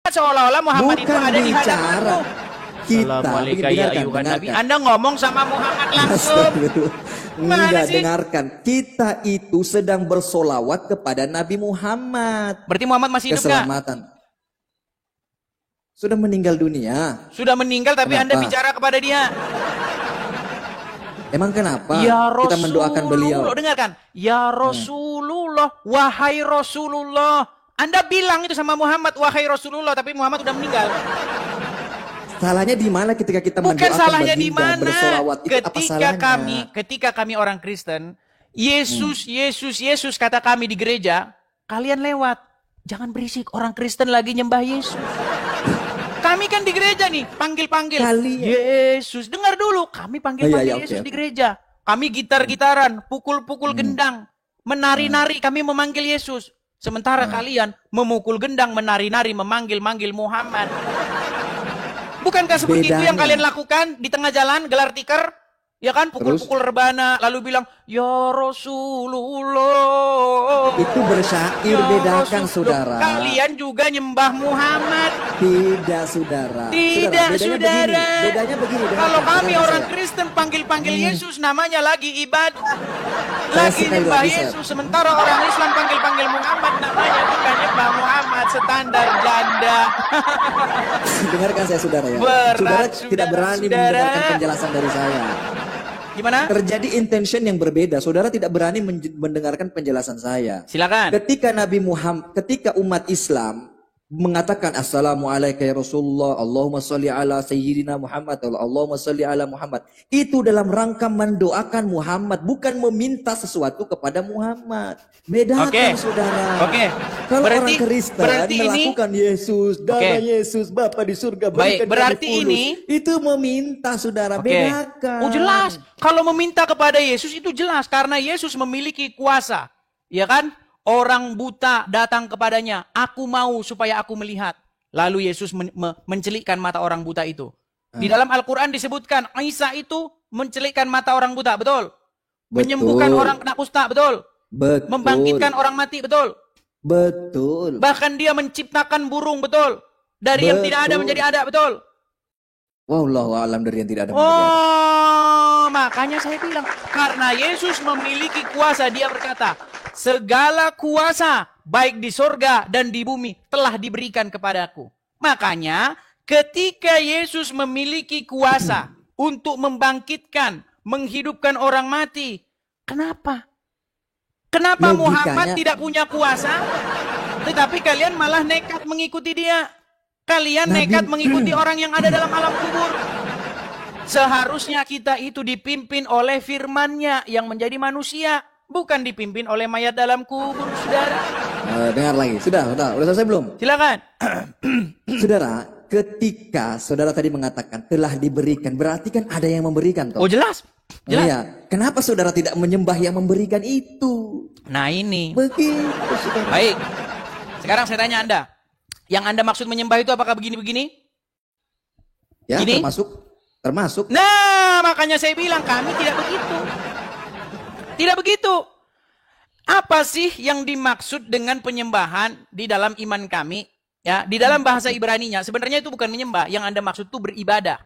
Seolah-olah Muhammad itu Bukan ada di bicara hadapanmu. kita. Assalamualaikum ya ayuhan Nabi. Dengarkan. Anda ngomong sama Muhammad langsung. Mana Enggak, sih? dengarkan. Kita itu sedang bersolawat kepada Nabi Muhammad. Berarti Muhammad masih hidup nggak? Keselamatan. Sudah meninggal dunia. Sudah meninggal tapi Kenapa? Anda bicara kepada dia. Emang kenapa Ya kita mendoakan beliau? Dengarkan. Ya Rasulullah, wahai Rasulullah. Anda bilang itu sama Muhammad, wahai Rasulullah, tapi Muhammad sudah meninggal. Salahnya di mana ketika kita Bukan mendoakan salahnya di baginda, mana. bersolawat itu apa salahnya? Ketika kami orang Kristen, Yesus kata kami di gereja, kalian lewat. Jangan berisik, orang Kristen lagi nyembah Yesus. Kami kan di gereja nih, panggil-panggil. Yesus, dengar dulu. Kami panggil-panggil Yesus di gereja. Kami gitar-gitaran, pukul-pukul gendang. Menari-nari, kami memanggil Yesus. Sementara kalian memukul gendang, menari-nari, memanggil-manggil Muhammad. Bukankah seperti itu yang kalian lakukan di tengah jalan, gelar tikar? Ya kan, pukul-pukul rebana, lalu bilang, Ya Rasulullah. Itu bersyair, bedakan saudara. Kalian juga nyembah Muhammad. Tidak saudara. Tidak saudara. Bedanya begini. Kalau kami orang Kristen panggil-panggil Yesus, namanya lagi ibadah. Lagi nyembah Yesus. Sementara orang Islam panggil-panggil Muhammad, namanya bukan nyembah Muhammad, standar janda. Dengarkan saya saudara ya. Saudara tidak berani mendengarkan penjelasan dari saya. Gimana? Terjadi intention yang berbeda. Saudara tidak berani mendengarkan penjelasan saya. Silakan. Ketika Nabi Muhammad, ketika umat Islam mengatakan Assalamualaikum ya Rasulullah, Allahumma sholli ala Sayyidina Muhammad, Allahumma sholli ala Muhammad. Itu dalam rangka mendoakan Muhammad, bukan meminta sesuatu kepada Muhammad. Bedakan saudara. Kalau orang Kristen melakukan Yesus, darah Yesus, Bapa di surga, berikan berarti kami ini itu meminta saudara, bedakan. Oh jelas, kalau meminta kepada Yesus itu jelas karena Yesus memiliki kuasa, ya kan? Orang buta datang kepadanya, aku mau supaya aku melihat. Lalu Yesus mencelikkan mata orang buta itu. Di dalam Al-Quran disebutkan, Isa itu mencelikkan mata orang buta, betul? Menyembuhkan orang kena kusta, betul? Membangkitkan orang mati, betul? Betul. Bahkan dia menciptakan burung, betul? Dari yang tidak ada menjadi ada, betul? Wallahu a'lam, dari yang tidak ada menjadi ada. Makanya saya bilang, karena Yesus memiliki kuasa, dia berkata, segala kuasa baik di sorga dan di bumi telah diberikan kepadaku. Makanya ketika Yesus memiliki kuasa untuk membangkitkan, menghidupkan orang mati, kenapa? Kenapa Muhammad tidak punya kuasa? Tetapi kalian malah nekat mengikuti dia. Kalian nekat mengikuti orang yang ada dalam alam kubur. Seharusnya kita itu dipimpin oleh firman-Nya yang menjadi manusia, bukan dipimpin oleh mayat dalam kubur, saudara. Dengar lagi, sudah selesai belum? Silakan. Saudara, ketika saudara tadi mengatakan telah diberikan, berarti kan ada yang memberikan toh? Oh jelas. Iya. Kenapa saudara tidak menyembah yang memberikan itu? Nah ini. Begitu saudara. Baik. Sekarang saya tanya Anda. Yang Anda maksud menyembah itu apakah begini-begini? Ya, Gini? termasuk. Nah, makanya saya bilang kami tidak begitu. Tidak begitu. Apa sih yang dimaksud dengan penyembahan di dalam iman kami? Ya, di dalam bahasa Ibrani-nya sebenarnya itu bukan menyembah, yang Anda maksud itu beribadah.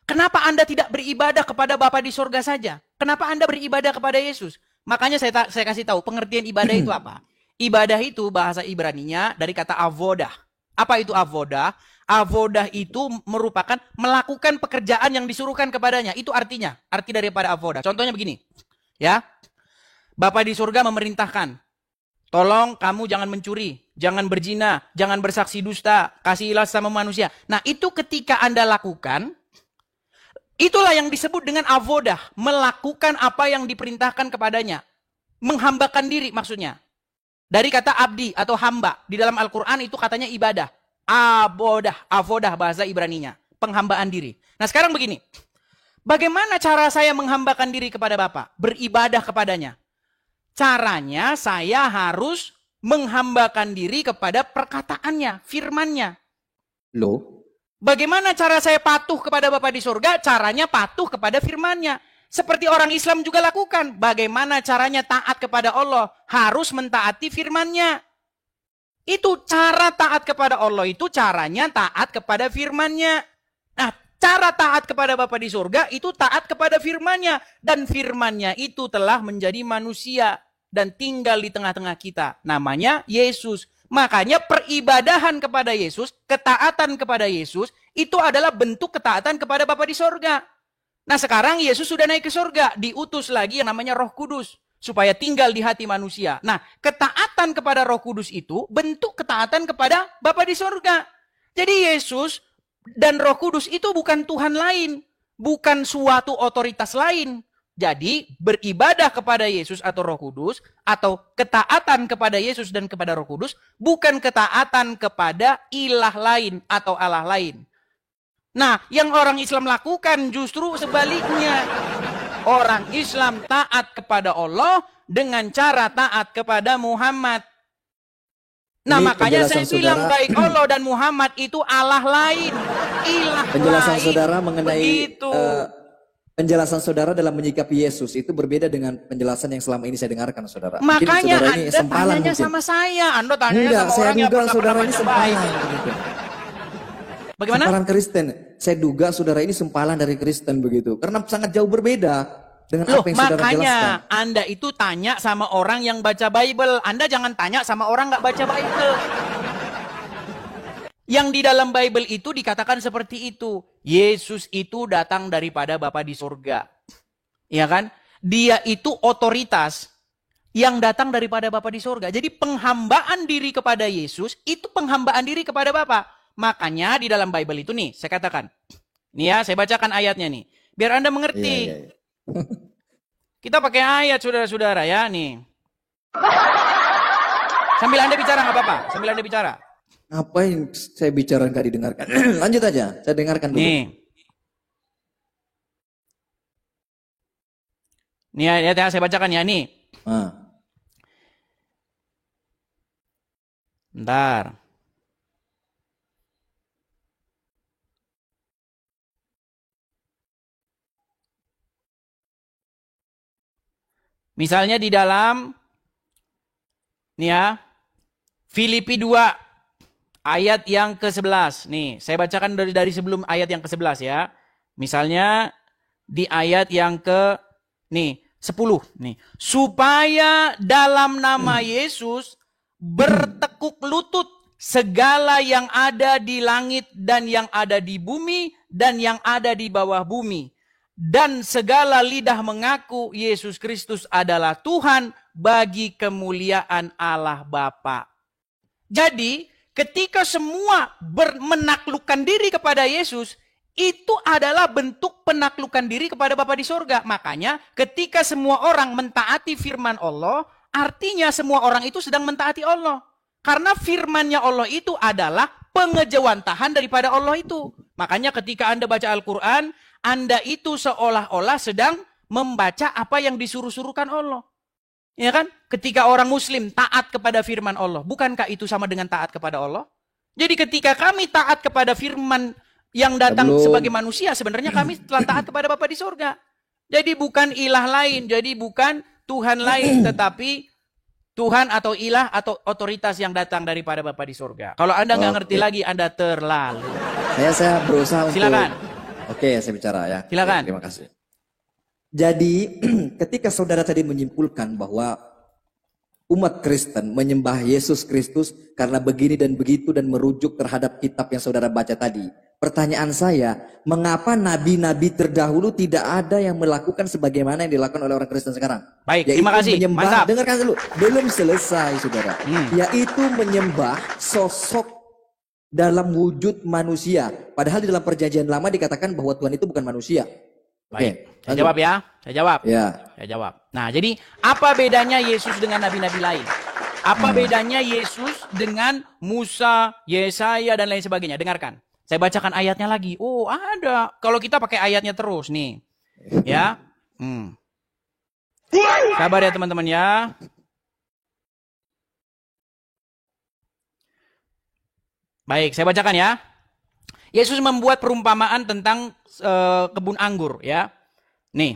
Kenapa Anda tidak beribadah kepada Bapa di sorga saja? Kenapa Anda beribadah kepada Yesus? Makanya saya kasih tahu pengertian ibadah itu apa. Ibadah itu bahasa Ibrani-nya dari kata avodah. Apa itu avodah? Avodah itu merupakan melakukan pekerjaan yang disuruhkan kepadanya. Itu artinya, arti daripada avodah. Contohnya begini, ya. Bapa di surga memerintahkan, tolong kamu jangan mencuri, jangan berzina, jangan bersaksi dusta, kasihilah sama manusia. Nah itu ketika Anda lakukan, itulah yang disebut dengan avodah. Melakukan apa yang diperintahkan kepadanya. Menghambakan diri maksudnya. Dari kata abdi atau hamba. Di dalam Al-Quran itu katanya ibadah. Avodah bahasa Ibraninya. Penghambaan diri. Nah sekarang begini. Bagaimana cara saya menghambakan diri kepada Bapa? Beribadah kepadanya. Caranya saya harus menghambakan diri kepada perkataannya, firmannya. Loh? Bagaimana cara saya patuh kepada Bapa di surga? Caranya patuh kepada firman-Nya. Seperti orang Islam juga lakukan. Bagaimana caranya taat kepada Allah? Harus mentaati firman-Nya. Itu cara taat kepada Allah itu caranya taat kepada firman-Nya. Nah, cara taat kepada Bapa di surga itu taat kepada firman-Nya. Dan firman-Nya itu telah menjadi manusia dan tinggal di tengah-tengah kita. Namanya Yesus. Makanya peribadahan kepada Yesus, ketaatan kepada Yesus, itu adalah bentuk ketaatan kepada Bapa di surga. Nah sekarang Yesus sudah naik ke surga, diutus lagi yang namanya Roh Kudus, supaya tinggal di hati manusia. Nah ketaatan kepada Roh Kudus itu bentuk ketaatan kepada Bapa di surga. Jadi Yesus dan Roh Kudus itu bukan Tuhan lain, bukan suatu otoritas lain. Jadi beribadah kepada Yesus atau Roh Kudus atau ketaatan kepada Yesus dan kepada Roh Kudus bukan ketaatan kepada ilah lain atau Allah lain. Nah, yang orang Islam lakukan justru sebaliknya. Orang Islam taat kepada Allah dengan cara taat kepada Muhammad. Nah, Ini makanya saya penjelasan bilang saudara. baik Allah dan Muhammad itu Allah lain, ilah Penjelasan lain. saudara mengenai Begitu. penjelasan saudara dalam menyikapi Yesus itu berbeda dengan penjelasan yang selama ini saya dengarkan, saudara. Mungkin Makanya saudara ini Anda sempalan tanyanya mungkin. sama saya, Anda tanyanya Enggak, sama saya orang yang duga pernah saudara ini baca sempalan. Bible. Begitu. Bagaimana? Sempalan Kristen. Saya duga saudara ini sempalan dari Kristen begitu. Karena sangat jauh berbeda dengan Loh, apa yang saudara jelaskan. makanya Anda itu tanya sama orang yang baca Bible. Anda jangan tanya sama orang nggak baca Bible. Yang di dalam Bible itu dikatakan seperti itu. Yesus itu datang daripada Bapa di surga. Ya kan? Dia itu otoritas yang datang daripada Bapa di surga. Jadi penghambaan diri kepada Yesus itu penghambaan diri kepada Bapa. Makanya di dalam Bible itu nih, saya katakan. Nih ya, saya bacakan ayatnya nih. Biar Anda mengerti. Iya. Kita pakai ayat saudara-saudara ya nih. Sambil Anda bicara nggak apa-apa. Sambil Anda bicara. Apa yang saya bicara nggak didengarkan? Lanjut aja, saya dengarkan dulu. Nih ya, saya bacakan ya nih. Bentar. Misalnya di dalam nih ya, Filipi 2 ayat yang ke-11. Nih, saya bacakan dari sebelum ayat yang ke-11 ya. Misalnya di ayat yang ke nih 10 nih. Supaya dalam nama Yesus bertekuk lutut segala yang ada di langit dan yang ada di bumi dan yang ada di bawah bumi. Dan segala lidah mengaku Yesus Kristus adalah Tuhan bagi kemuliaan Allah Bapa. Jadi ketika semua menaklukkan diri kepada Yesus, itu adalah bentuk penaklukan diri kepada Bapa di surga. Makanya ketika semua orang mentaati firman Allah, artinya semua orang itu sedang mentaati Allah. Karena firmannya Allah itu adalah pengejawantahan daripada Allah itu. Makanya ketika Anda baca Al-Quran, Anda itu seolah-olah sedang membaca apa yang disuruh-suruhkan Allah. Ya kan? Ketika orang muslim taat kepada firman Allah, bukankah itu sama dengan taat kepada Allah? Jadi ketika kami taat kepada firman yang datang sebagai manusia, sebenarnya kami telah taat kepada Bapa di surga. Jadi bukan ilah lain, jadi bukan Tuhan lain, tetapi Tuhan atau ilah atau otoritas yang datang daripada Bapa di surga. Kalau Anda nggak ngerti lagi, Anda terlalu. Saya berusaha untuk... Silakan. Oke, saya bicara ya. Silakan. Terima kasih. Jadi ketika saudara tadi menyimpulkan bahwa umat Kristen menyembah Yesus Kristus karena begini dan begitu dan merujuk terhadap kitab yang saudara baca tadi. Pertanyaan saya, mengapa nabi-nabi terdahulu tidak ada yang melakukan sebagaimana yang dilakukan oleh orang Kristen sekarang? Baik, Yaitu terima kasih. Menyembah, Mantap. dengarkan dulu, belum selesai saudara. Yaitu menyembah sosok dalam wujud manusia. Padahal di dalam perjanjian lama dikatakan bahwa Tuhan itu bukan manusia. Baik, saya jawab ya. Saya jawab. Ya. Saya jawab. Nah, jadi apa bedanya Yesus dengan nabi-nabi lain? Apa bedanya Yesus dengan Musa, Yesaya, dan lain sebagainya? Dengarkan. Saya bacakan ayatnya lagi. Oh, ada. Kalau kita pakai ayatnya terus nih. Ya. Sabar ya teman-teman ya. Baik, saya bacakan ya. Yesus membuat perumpamaan tentang kebun anggur ya. Nih,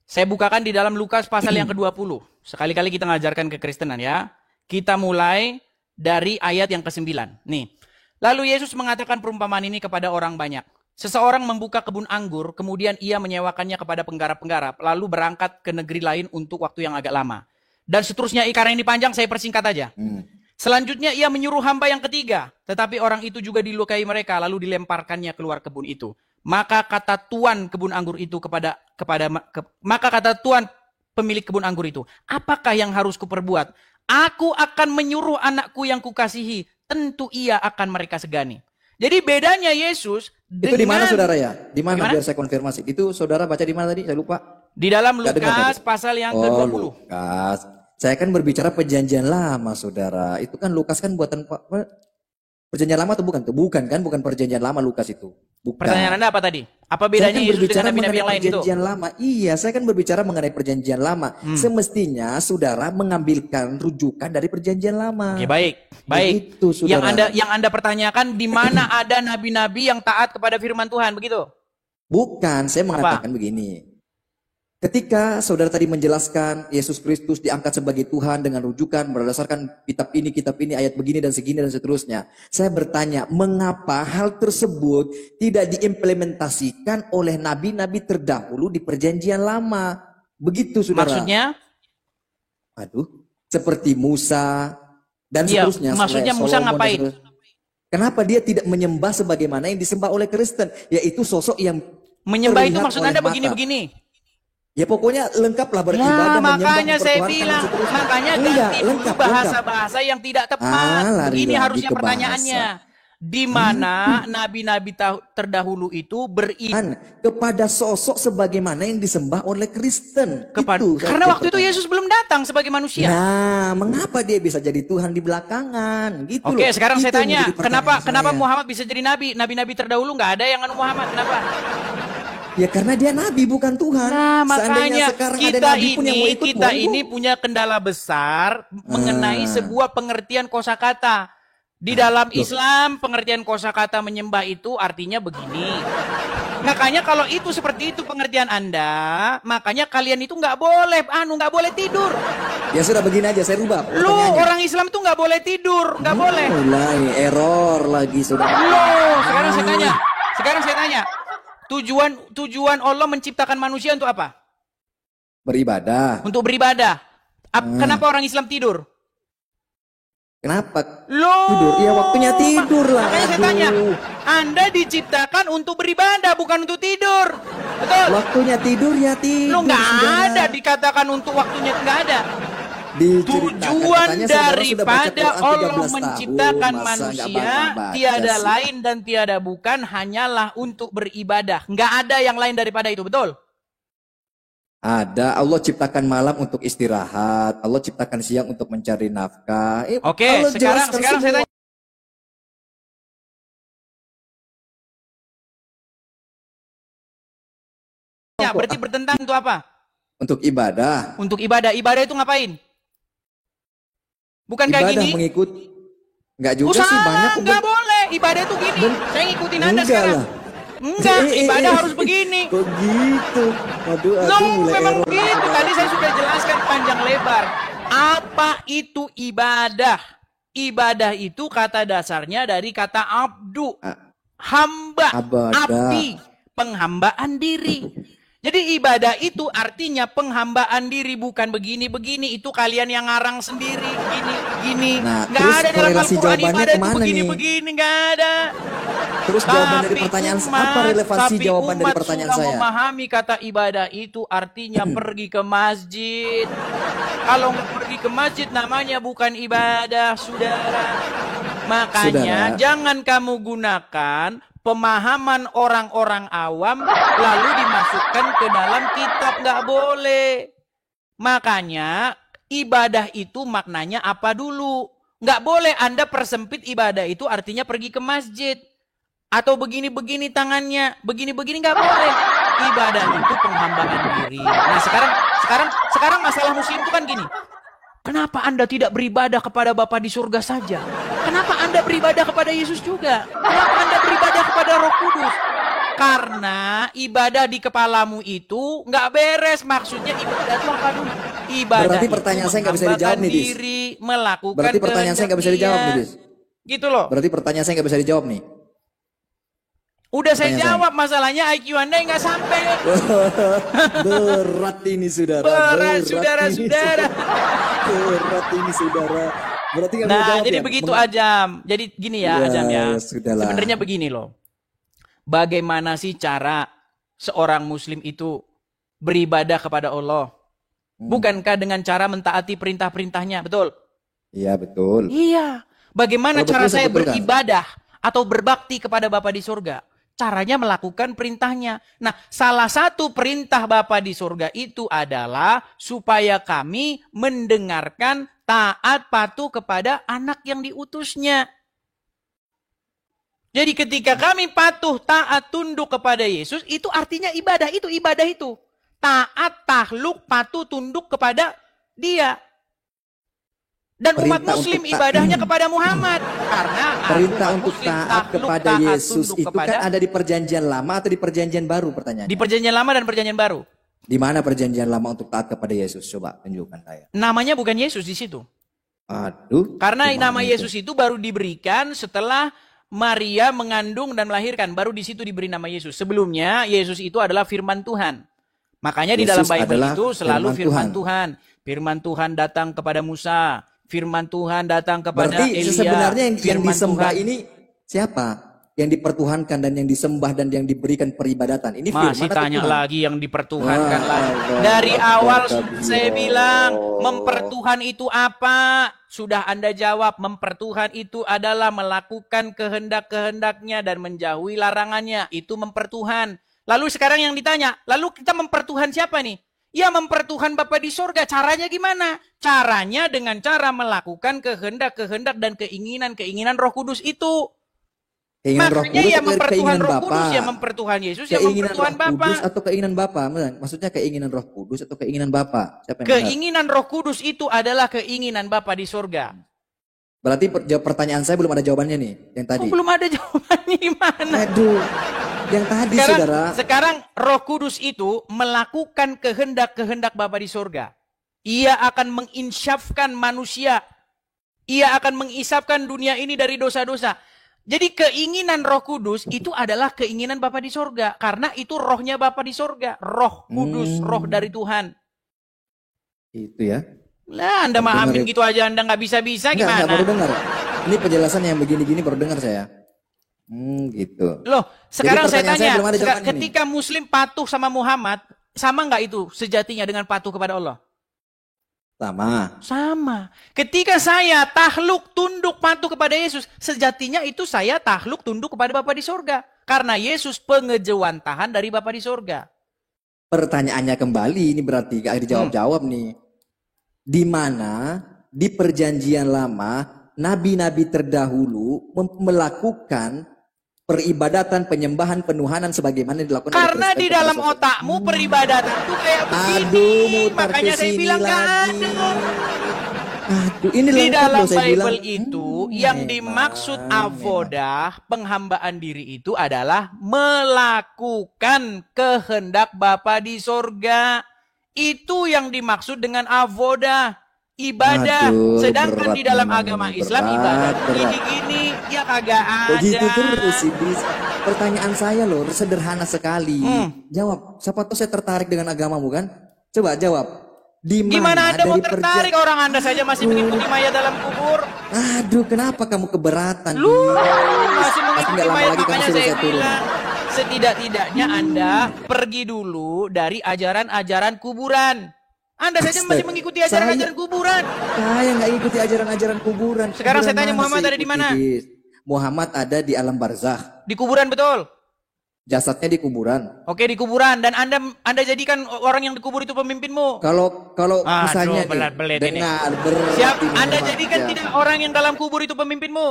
saya bukakan di dalam Lukas pasal yang ke-20. Sekali-kali kita ngajarkan kekristenan ya. Kita mulai dari ayat yang ke-9. Nih. Lalu Yesus mengatakan perumpamaan ini kepada orang banyak. Seseorang membuka kebun anggur, kemudian ia menyewakannya kepada penggarap-penggarap, lalu berangkat ke negeri lain untuk waktu yang agak lama. Dan seterusnya, karena ini panjang, saya persingkat aja. Selanjutnya ia menyuruh hamba yang ketiga, tetapi orang itu juga dilukai mereka, lalu dilemparkannya keluar kebun itu. Maka kata tuan kebun anggur itu maka kata tuan pemilik kebun anggur itu, apakah yang harus kuperbuat? Aku akan menyuruh anakku yang kukasihi, tentu ia akan mereka segani. Jadi bedanya Yesus itu di mana saudara ya? Di mana biar saya konfirmasi. Itu saudara baca di mana tadi? Saya lupa. Di dalam Lukas pasal yang ke-20. Lukas. Saya kan berbicara perjanjian lama, saudara. Itu kan Lukas kan buatan perjanjian lama atau bukan? Bukan kan? Bukan perjanjian lama Lukas itu. Bukan. Pertanyaan Anda apa tadi? Apa bedanya Yesus dengan nabi-nabi yang lain itu? Perjanjian lama. Iya, saya kan berbicara mengenai perjanjian lama. Semestinya saudara mengambilkan rujukan dari perjanjian lama. Oke, baik. Baik. Begitu, yang Anda pertanyakan di mana ada nabi-nabi yang taat kepada firman Tuhan, begitu? Bukan, saya mengatakan begini. Ketika saudara tadi menjelaskan Yesus Kristus diangkat sebagai Tuhan dengan rujukan berdasarkan kitab ini, ayat begini dan segini dan seterusnya. Saya bertanya, mengapa hal tersebut tidak diimplementasikan oleh nabi-nabi terdahulu di perjanjian lama? Begitu, saudara. Maksudnya? Seperti Musa dan seterusnya. Maksudnya Musa ngapain? Kenapa dia tidak menyembah sebagaimana yang disembah oleh Kristen? Yaitu sosok yang menyembah itu maksud Anda begini-begini? Ya pokoknya lengkaplah beribadah, makanya saya bilang, makanya ganti dulu bahasa-bahasa yang tidak tepat. Ini harusnya pertanyaannya. Di mana nabi-nabi terdahulu itu beriman kepada sosok sebagaimana yang disembah oleh Kristen. Karena waktu itu Yesus belum datang sebagai manusia. Nah, mengapa dia bisa jadi Tuhan di belakangan? Gitu. Oke, sekarang saya tanya, kenapa Muhammad bisa jadi nabi? Nabi-nabi terdahulu nggak ada yang anu Muhammad, kenapa? Ya karena dia nabi bukan Tuhan. Nah, makanya kita ini punya kendala besar mengenai sebuah pengertian kosakata. Di dalam Islam, pengertian kosakata menyembah itu artinya begini. Makanya kalau itu seperti itu pengertian Anda, makanya kalian itu nggak boleh tidur. Ya sudah begini aja, saya rubah. Orang Islam itu nggak boleh tidur, nggak boleh. Mulai error lagi sudah. Sekarang saya tanya. Tujuan Allah menciptakan manusia untuk apa? Beribadah. Untuk beribadah. Kenapa orang Islam tidur? Kenapa? Tidur? Ya waktunya tidur lah. Makanya saya tanya, Anda diciptakan untuk beribadah, bukan untuk tidur. Betul? Waktunya tidur ya tidur. Nggak ada dikatakan untuk waktunya, nggak ada. Tujuan daripada Allah menciptakan manusia tiada lain dan tiada bukan hanyalah untuk beribadah. Nggak ada yang lain daripada itu, betul? Ada. Allah ciptakan malam untuk istirahat. Allah ciptakan siang untuk mencari nafkah. Oke, sekarang saya tanya. Ya, berarti bertentang untuk apa? Untuk ibadah. Untuk ibadah. Ibadah itu ngapain? Bukan kayak gini. Mengikut. Enggak juga sih banyak. Enggak boleh. Ibadah itu gini. Saya ngikutin Anda sekarang. Enggak, ibadah harus begini. Kok gitu? Waduh, memang begitu. Tadi saya sudah jelaskan panjang lebar. Apa itu ibadah? Ibadah itu kata dasarnya dari kata abdu. Hamba. Abdi. Penghambaan diri. Jadi ibadah itu artinya penghambaan diri, bukan begini-begini. Itu kalian yang ngarang sendiri, gini-gini. Nah, nggak ada dalam Al-Quran ibadah itu begini-begini, nggak ada. Terus jawaban dari pertanyaan apa relevansi jawaban dari pertanyaan saya? Memahami kata ibadah itu artinya pergi ke masjid. Kalau nggak pergi ke masjid namanya bukan ibadah, saudara. Makanya jangan kamu gunakan pemahaman orang-orang awam lalu dimasukkan ke dalam kitab, nggak boleh. Makanya ibadah itu maknanya apa dulu? Nggak boleh Anda persempit ibadah itu artinya pergi ke masjid atau begini-begini tangannya, begini-begini nggak boleh. Ibadah itu penghambaan diri. Nah sekarang masalah muslim itu kan gini. Kenapa Anda tidak beribadah kepada Bapa di surga saja? Kenapa Anda beribadah kepada Yesus juga? Kenapa Anda beribadah kepada Roh Kudus? Karena ibadah di kepalamu itu nggak beres. Maksudnya ibadah itu apa dulu? Ibadah Berarti itu pertanyaan saya nggak bisa dijawab nih, Dis. diri, melakukan Berarti pertanyaan saya nggak bisa dijawab nih, kehendak Dis. dia. Gitu loh. Berarti pertanyaan saya nggak bisa dijawab nih. Udah saya Pertanyaan jawab, masalahnya IQ Anda nggak sampai. Berat ini saudara. Berat, ini, saudara-saudara. Berat ini saudara. Berarti nggak bisa Nah, jawab jadi ya? begitu Ajam. Jadi gini ya, Ajam ya. Sudahlah. Sebenarnya begini loh. Bagaimana sih cara seorang muslim itu beribadah kepada Allah? Bukankah dengan cara mentaati perintah-perintahnya? Betul? Iya betul. Iya. Bagaimana Kalau cara betul, saya betul kan? beribadah atau berbakti kepada Bapa di surga? Caranya melakukan perintahnya. Nah, salah satu perintah Bapa di surga itu adalah supaya kami mendengarkan, taat, patuh kepada anak yang diutusnya. Jadi ketika kami patuh, taat, tunduk kepada Yesus, itu artinya ibadah itu. Taat, takluk, patuh, tunduk kepada Dia. Dan umat Perintah muslim untuk ibadahnya kepada Muhammad. Karena Perintah umat untuk muslim taat takluk, kepada taat, Yesus tunduk itu kepada, kan ada di perjanjian lama atau di perjanjian baru pertanyaannya? di perjanjian lama dan perjanjian baru. Di mana perjanjian lama untuk taat kepada Yesus? Coba tunjukkan saya. Namanya bukan Yesus di situ. Aduh. Karena gimana nama itu? Yesus itu baru diberikan setelah Maria mengandung dan melahirkan. Baru di situ diberi nama Yesus. Sebelumnya Yesus itu adalah firman Tuhan. Makanya di dalam Yesus Bible adalah itu selalu firman firman Tuhan. Firman Tuhan datang kepada Musa. Firman Tuhan datang kepada Berarti Elia. sebenarnya yang Firman disembah Tuhan. ini siapa? Yang dipertuhankan dan yang disembah dan yang diberikan peribadatan. Ini Masih firman atau tanya Tuhan? lagi yang dipertuhankan Wah, lagi. Allah, Dari awal Allah. saya bilang mempertuhan itu apa? Sudah Anda jawab, mempertuhan itu adalah melakukan kehendak-kehendaknya dan menjauhi larangannya. Itu mempertuhan. Lalu sekarang yang ditanya, lalu kita mempertuhan siapa nih? Ya mempertuhan Bapa di surga. Caranya gimana? Caranya dengan cara melakukan kehendak-kehendak dan keinginan-keinginan Roh Kudus itu. Keinginan Roh Makanya Kudus ya atau mempertuhan keinginan Roh Bapa? Kudus, ya mempertuhan Yesus, ya Keinginan mempertuhan Roh Kudus Bapa. atau keinginan Bapa? Maksudnya keinginan Roh Kudus atau keinginan Bapa? Siapa yang benar? Keinginan Roh Kudus itu adalah keinginan Bapa di surga. Berarti pertanyaan saya belum ada jawabannya nih, yang tadi. Oh, belum ada jawabannya gimana? Aduh, yang tadi saudara. Sekarang Roh Kudus itu melakukan kehendak-kehendak Bapa di surga. Ia akan menginsyafkan manusia. Ia akan mengisapkan dunia ini dari dosa-dosa. Jadi keinginan Roh Kudus itu adalah keinginan Bapa di surga. Karena itu rohnya Bapa di surga. Roh Kudus, roh dari Tuhan. Itu ya. Lah, Anda mahamin gitu aja, Anda nggak bisa-bisa gimana? Enggak, baru dengar. Ini penjelasan yang begini-gini baru dengar saya. Gitu. Loh, sekarang saya pertanyaan saya tanya, belum ada jawabannya ketika Muslim patuh sama Muhammad, sama nggak itu sejatinya dengan patuh kepada Allah? Sama. Sama. Ketika saya tahluk, tunduk, patuh kepada Yesus, sejatinya itu saya tahluk, tunduk kepada Bapa di surga. Karena Yesus pengejawantahan dari Bapa di surga. Pertanyaannya kembali, ini berarti gak dijawab-jawab nih. Di mana di perjanjian lama, nabi-nabi terdahulu melakukan peribadatan, penyembahan, penuhanan sebagaimana dilakukan oleh Karena di Kristen dalam kepada otakmu peribadatan itu kayak begini. Aduh, mutar Makanya saya kesini bilang gak lagi. ada. Aduh, ini Di lengkap dalam loh saya bilang. Bible itu yang Memang, dimaksud memang. avodah, penghambaan diri itu adalah melakukan kehendak Bapa di sorga. Itu yang dimaksud dengan avodah, ibadah. Aduh, Sedangkan berat di dalam memang agama ini, Islam berat, ibadah berat. gini-gini ya kagak ada. Begitu terus sih, Bis. Pertanyaan saya loh sederhana sekali. Jawab. Siapa tahu saya tertarik dengan agamamu kan? Coba jawab. Di Gimana Anda mau dari tertarik, orang Anda saja masih mengikuti mayat dalam kubur? Aduh, kenapa kamu keberatan? Lu Bis? masih Pasti mengikuti nggak lama mayat, lagi kamu makanya suruh saya saya turun. bilang setidak-tidaknya Anda pergi dulu dari ajaran-ajaran kuburan. Anda saja masih mengikuti ajaran-ajaran kuburan. Saya nggak ikuti ajaran-ajaran kuburan. Sekarang saya Kuburan tanya, mana Muhammad saya ada di ikuti, mana? Bis? Muhammad ada di alam barzakh. Di kuburan betul. Jasadnya di kuburan. Oke, di kuburan, dan Anda jadikan orang yang dikubur itu pemimpinmu. Kalau misalnya nih, belat-belit ini. dengar berat Siap, ini Anda memang, jadikan ya. tidak orang yang dalam kubur itu pemimpinmu.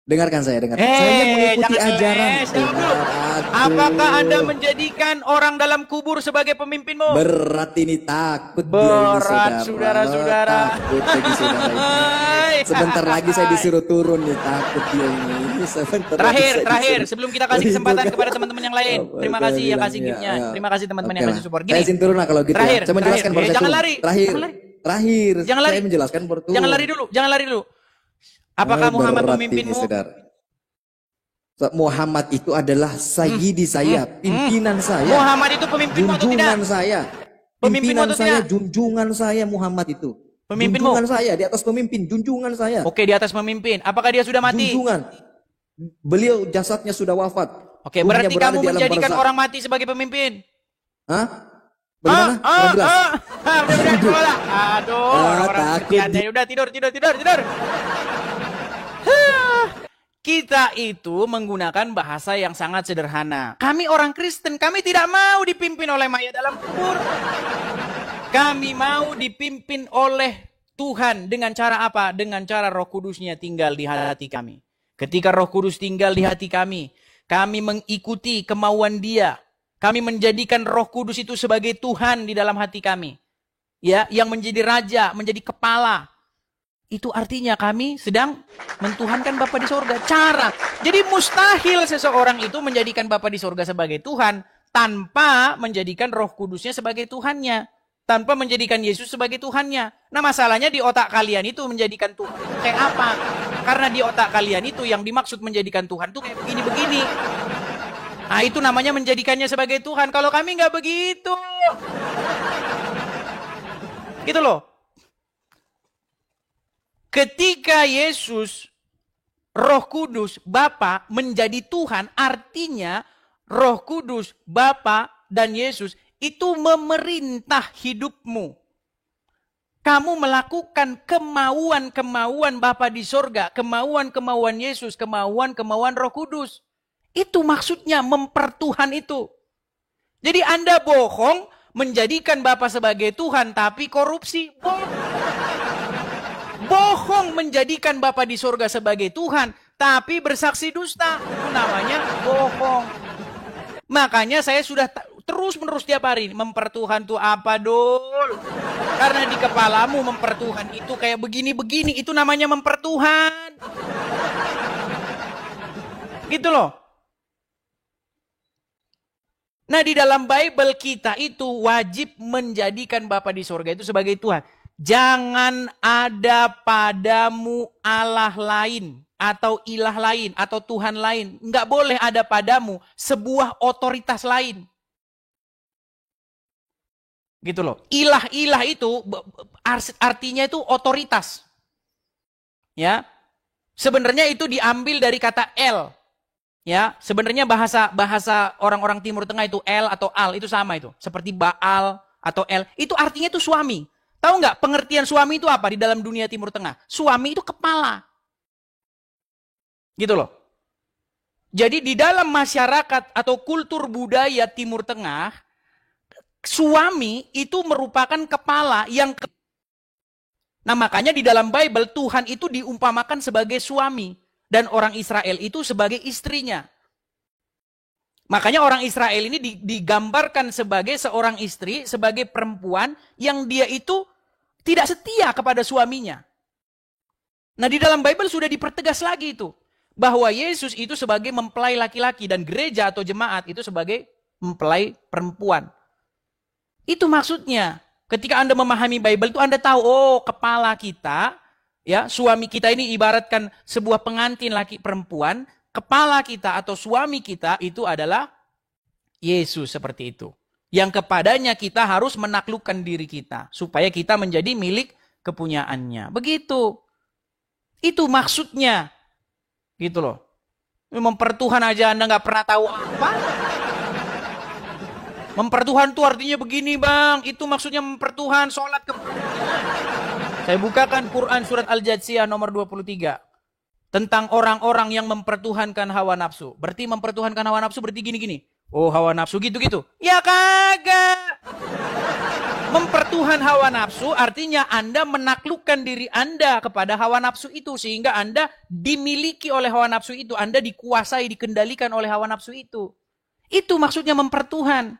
Dengarkan saya, dengarkan. Saya mengikuti jangan ajaran. ngeles, jangan dulu. Apakah Anda menjadikan orang dalam kubur sebagai pemimpinmu? Berat ini, takut dia ini, Berat, saudara-saudara. Takut lagi saudara ini. Sebentar lagi saya disuruh turun nih, takut dia ini. Sebentar lagi saya Terakhir, disuruh- sebelum kita kasih kesempatan kepada teman-teman yang lain. Apa Terima saya kasih yang bilang, kasih ya, gift-nya. ya. Terima kasih teman-teman yang Oke kasih lah. support. Saya izin turun lah kalau gitu Terakhir, ya. Saya menjelaskan terakhir. baru saya Jangan turun. lari. Terakhir. Jangan lari. Terakhir. Jangan lari. Saya menjelaskan baru turun. Jangan lari dulu. Apakah Muhammad Berat pemimpinmu? ini, saudara. Muhammad itu adalah sayyidi saya, pimpinan saya, Muhammad itu pemimpinmu atau tidak? junjungan saya, Pemimpinmu pimpinan atau saya, tidak? junjungan saya Muhammad itu. Pemimpinmu? Junjungan saya di atas pemimpin, junjungan saya. Oke, di atas pemimpin. Apakah dia sudah mati? Junjungan. Beliau jasadnya sudah wafat. Oke, Ruhnya berarti berada kamu di alam menjadikan barzakh. orang mati sebagai pemimpin. Hah? Bagaimana? Kurang jelas. Udah sekolah. Aduh, orang takut seperti Anda. Udah tidur. Kita itu menggunakan bahasa yang sangat sederhana. Kami orang Kristen, kami tidak mau dipimpin oleh mayat dalam kubur. Kami mau dipimpin oleh Tuhan dengan cara apa? Dengan cara Roh Kudusnya tinggal di hati kami. Ketika Roh Kudus tinggal di hati kami mengikuti kemauan Dia. Kami menjadikan Roh Kudus itu sebagai Tuhan di dalam hati kami. Ya, yang menjadi raja, menjadi kepala. Itu artinya kami sedang mentuhankan Bapa di sorga. Jadi mustahil seseorang itu menjadikan Bapa di sorga sebagai Tuhan tanpa menjadikan Roh Kudusnya sebagai Tuhannya. Tanpa menjadikan Yesus sebagai Tuhannya. Nah, masalahnya di otak kalian itu menjadikan Tuhan itu kayak apa? Karena di otak kalian itu yang dimaksud menjadikan Tuhan itu kayak begini-begini. Nah, itu namanya menjadikannya sebagai Tuhan. Kalau kami nggak begitu. Gitu loh. Ketika Yesus, Roh Kudus, Bapa menjadi Tuhan, artinya Roh Kudus, Bapa dan Yesus itu memerintah hidupmu. Kamu melakukan kemauan-kemauan Bapa di sorga, kemauan-kemauan Yesus, kemauan-kemauan Roh Kudus. Itu maksudnya mempertuhan itu. Jadi Anda bohong, menjadikan Bapa sebagai Tuhan, tapi korupsi. Bohong menjadikan Bapa di sorga sebagai Tuhan, tapi bersaksi dusta. Itu namanya bohong. Makanya saya sudah terus-menerus tiap hari mempertuhan tuh apa, Dul? Karena di kepalamu mempertuhan itu kayak begini-begini, itu namanya mempertuhan. Gitu loh. Nah, di dalam Bible kita itu wajib menjadikan Bapa di sorga itu sebagai Tuhan. Jangan ada padamu Allah lain atau ilah lain atau Tuhan lain. Enggak boleh ada padamu sebuah otoritas lain. Gitu loh. Ilah-ilah itu artinya itu otoritas. Ya. Sebenarnya itu diambil dari kata el. Ya, sebenarnya bahasa orang-orang Timur Tengah itu el atau al itu sama itu. Seperti Baal atau el. Itu artinya itu suami. Tahu nggak pengertian suami itu apa di dalam dunia Timur Tengah? Suami itu kepala. Gitu loh. Jadi di dalam masyarakat atau kultur budaya Timur Tengah, suami itu merupakan kepala yang Nah, makanya di dalam Bible Tuhan itu diumpamakan sebagai suami dan orang Israel itu sebagai istrinya. Makanya orang Israel ini digambarkan sebagai seorang istri, sebagai perempuan yang dia itu tidak setia kepada suaminya. Nah, di dalam Bible sudah dipertegas lagi itu. Bahwa Yesus itu sebagai mempelai laki-laki dan gereja atau jemaat itu sebagai mempelai perempuan. Itu maksudnya. Ketika Anda memahami Bible itu Anda tahu, oh kepala kita, ya suami kita ini ibaratkan sebuah pengantin laki perempuan, kepala kita atau suami kita itu adalah Yesus seperti itu. Yang kepadanya kita harus menaklukkan diri kita supaya kita menjadi milik kepunyaannya. Begitu. Itu maksudnya. Gitu loh. Mempertuhan aja Anda nggak pernah tahu apa. Mempertuhan itu artinya begini bang. Itu maksudnya mempertuhan sholat Saya bukakan Quran surat Al-Jatsiyah nomor 23. Tentang orang-orang yang mempertuhankan hawa nafsu. Berarti mempertuhankan hawa nafsu berarti gini-gini. Oh hawa nafsu gitu-gitu. Ya kagak. Mempertuhan hawa nafsu artinya Anda menaklukkan diri Anda kepada hawa nafsu itu. Sehingga Anda dimiliki oleh hawa nafsu itu. Anda dikuasai, dikendalikan oleh hawa nafsu itu. Itu maksudnya mempertuhan.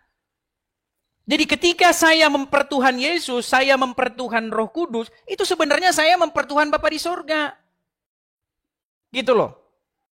Jadi ketika saya mempertuhan Yesus, saya mempertuhan Roh Kudus, itu sebenarnya saya mempertuhan Bapa di sorga. Gitu loh.